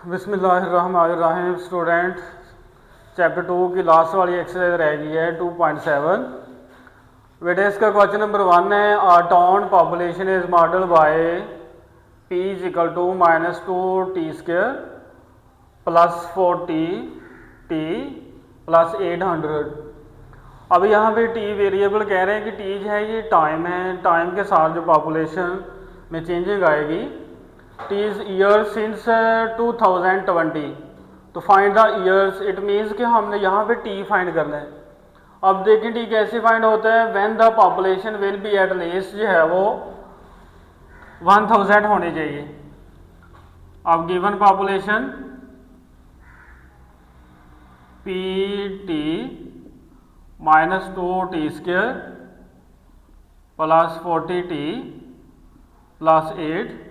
बिस्मिल्लाहिर्रहमानिर्रहीम। Student, chapter 2 की last वाली एक्सरसाइज रह गई है 2.7। बेटा इसका क्वेश्चन नंबर 1 है, a town population is model by P is equal to -2t² plus 4t plus 800। अब यहाँ पे टी वेरिएबल कह रहे हैं कि टी जो है ये टाइम है, टाइम के साथ जो पॉपुलेशन में चेंजिंग आएगी। T is year since 2020। तो find the years, it means कि हमने यहाँ पे टी फाइंड करना है। अब देखें टी कैसे फाइंड होता है, when the population will be at least जो है वो 1000 होनी चाहिए। अब given population P T -2t² plus 40t plus 800।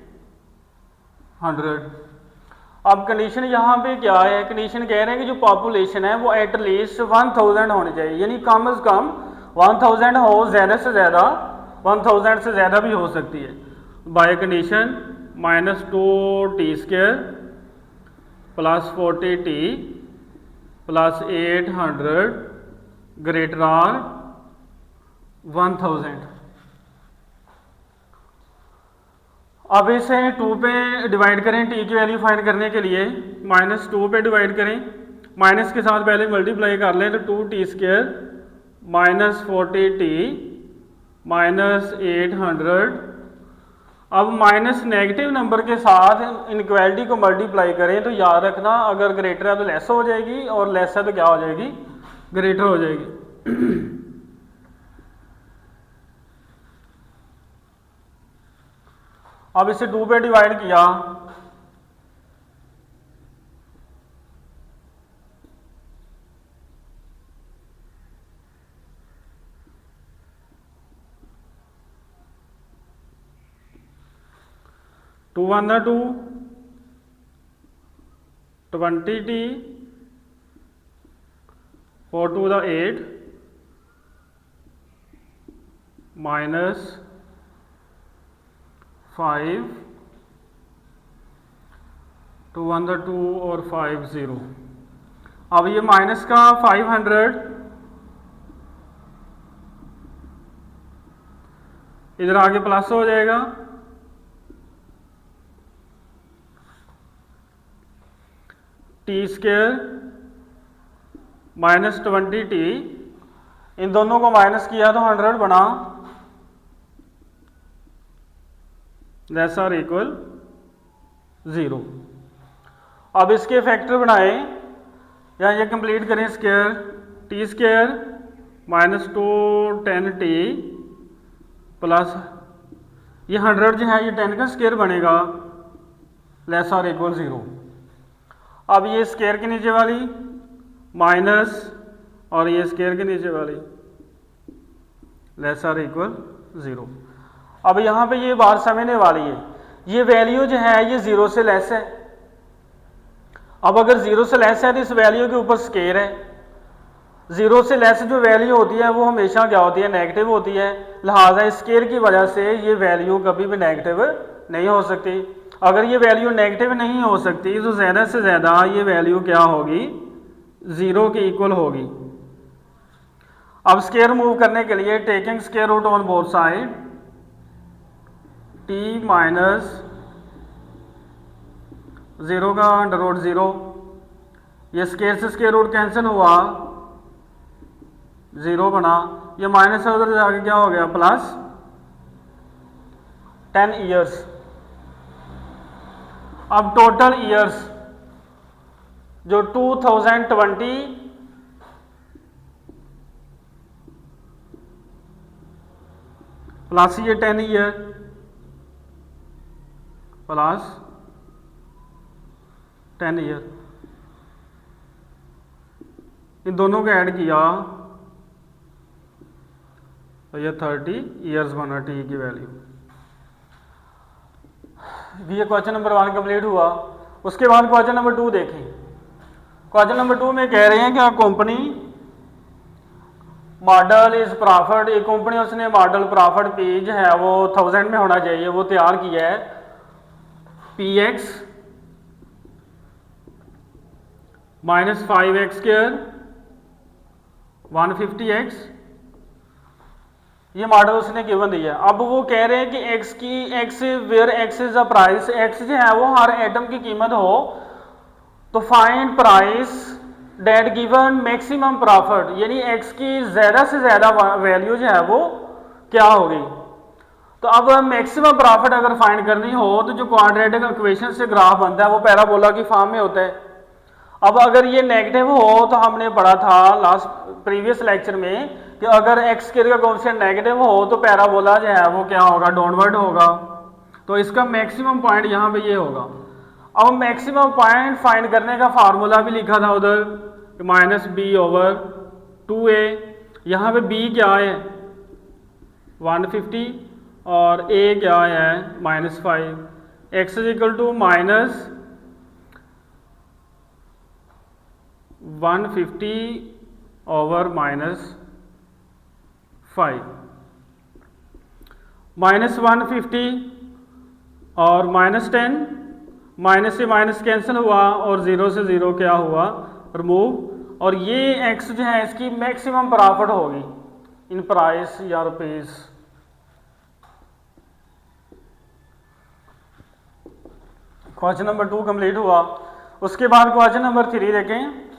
अब कंडीशन यहाँ पे क्या है, कंडीशन कह रहे हैं कि जो पॉपुलेशन है वो एट लीस्ट 1000 होनी चाहिए, यानी कम से कम 1000 हो, ज़्यादा से ज़्यादा 1000 से ज़्यादा भी हो सकती है। By condition -2t² plus 40t plus 800 greater are 1000। अब इसे 2 पे डिवाइड करें टी की वैल्यू फाइंड करने के लिए। -2 पे डिवाइड करें, माइनस के साथ पहले मल्टीप्लाई कर लें तो 2t² -40t -800। अब माइनस नेगेटिव नंबर के साथ इनक्वालिटी को मल्टीप्लाई करें तो याद रखना अगर ग्रेटर है तो लेस हो जाएगी और लेस है तो क्या हो जाएगी, ग्रेटर हो जाएगी। अब इसे 2 पे डिवाइड किया, टू 1 2 20t 4 2 8 -5 2 1 2 और 5 0। अब ये माइनस का 500 इधर आगे प्लस हो जाएगा, t² -20t, इन दोनों को माइनस किया तो 100 बना, लेस और इक्वल 0। अब इसके फैक्टर बनाए या ये कंप्लीट करें, स्क्वायर t² -210t प्लस ये 100 जो है ये 10 का स्क्वायर बनेगा, लेस और इक्वल 0। अब ये स्क्वायर के नीचे वाली माइनस और ये स्क्वायर के नीचे वाली लेस और इक्वल 0। अब यहाँ पे ये बात समझने वाली है, ये वैल्यू जो है ये 0 से लेस है। अब अगर 0 से लेस है तो इस वैल्यू के ऊपर स्क्वायर है। 0 से लेस जो वैल्यू होती है वो हमेशा क्या होती है, नेगेटिव होती है। लिहाजा स्क्वायर की वजह से ये वैल्यू कभी भी नेगेटिव नहीं हो सकती। अगर ये वैल्यू नेगेटिव नहीं हो सकती तो ज़्यादा से ज़्यादा ये वैल्यू क्या होगी, 0 के इक्वल होगी। अब स्क्वायर मूव करने के लिए taking square root on both side, t -0 का √0, ये स्क्वायर से स्क्वायर रूट कैंसिल हुआ, 0 बना, ये माइनस है उधर जाके क्या हो गया, प्लस 10 ईयर्स। अब टोटल ईयर्स जो 2020 प्लस ये 10 ईयर प्लस 10 ईयर, इन दोनों को ऐड किया तो ये 30 ईयर्स बना टी की वैल्यू। ये क्वेश्चन नंबर 1 कंप्लीट हुआ। उसके बाद क्वेश्चन नंबर 2 देखें। क्वेश्चन नंबर 2 में कह रहे हैं कि a company model is profit, एक कंपनी उसने मॉडल प्रॉफिट पी जो है वो 1000 में होना चाहिए, वो तैयार किया है। px माइनस 5x², 150x, ये मॉडल उसने गिवन दिया है। अब वो कह रहे हैं कि x where x is a price, x जो है वो हर एटम की कीमत हो, तो find price that given maximum profit, यानी x की ज़्यादा से ज़्यादा वैल्यू जो है वो क्या होगी। तो अब मैक्सिमम प्रॉफिट अगर फाइंड करनी हो तो जो क्वाड्रेटिक इक्वेशन से ग्राफ बनता है वो पैराबोला की फॉर्म में होता है। अब अगर ये नेगेटिव हो तो हमने पढ़ा था लास्ट प्रीवियस लेक्चर में कि अगर एक्स स्क्वायर का कोएफिशिएंट नेगेटिव हो तो पैराबोला जो है वो क्या होगा, डाउनवर्ड होगा। तो इसका मैक्सिमम पॉइंट यहाँ पे ये होगा। अब मैक्सिमम पॉइंट फाइंड करने का फार्मूला भी लिखा था उधर, -b/2a। यहाँ पे b क्या है 150 और a क्या है -5, x is equal to -150 over -5, -150 और -10, माइनस से माइनस कैंसिल हुआ और 0 से 0 क्या हुआ, रिमूव। और ये x जो है इसकी मैक्सिमम प्रॉफिट होगी इन प्राइस या रुपीस। क्वेश्चन नंबर 2 कंप्लीट हुआ। उसके बाद क्वेश्चन नंबर 3 देखें।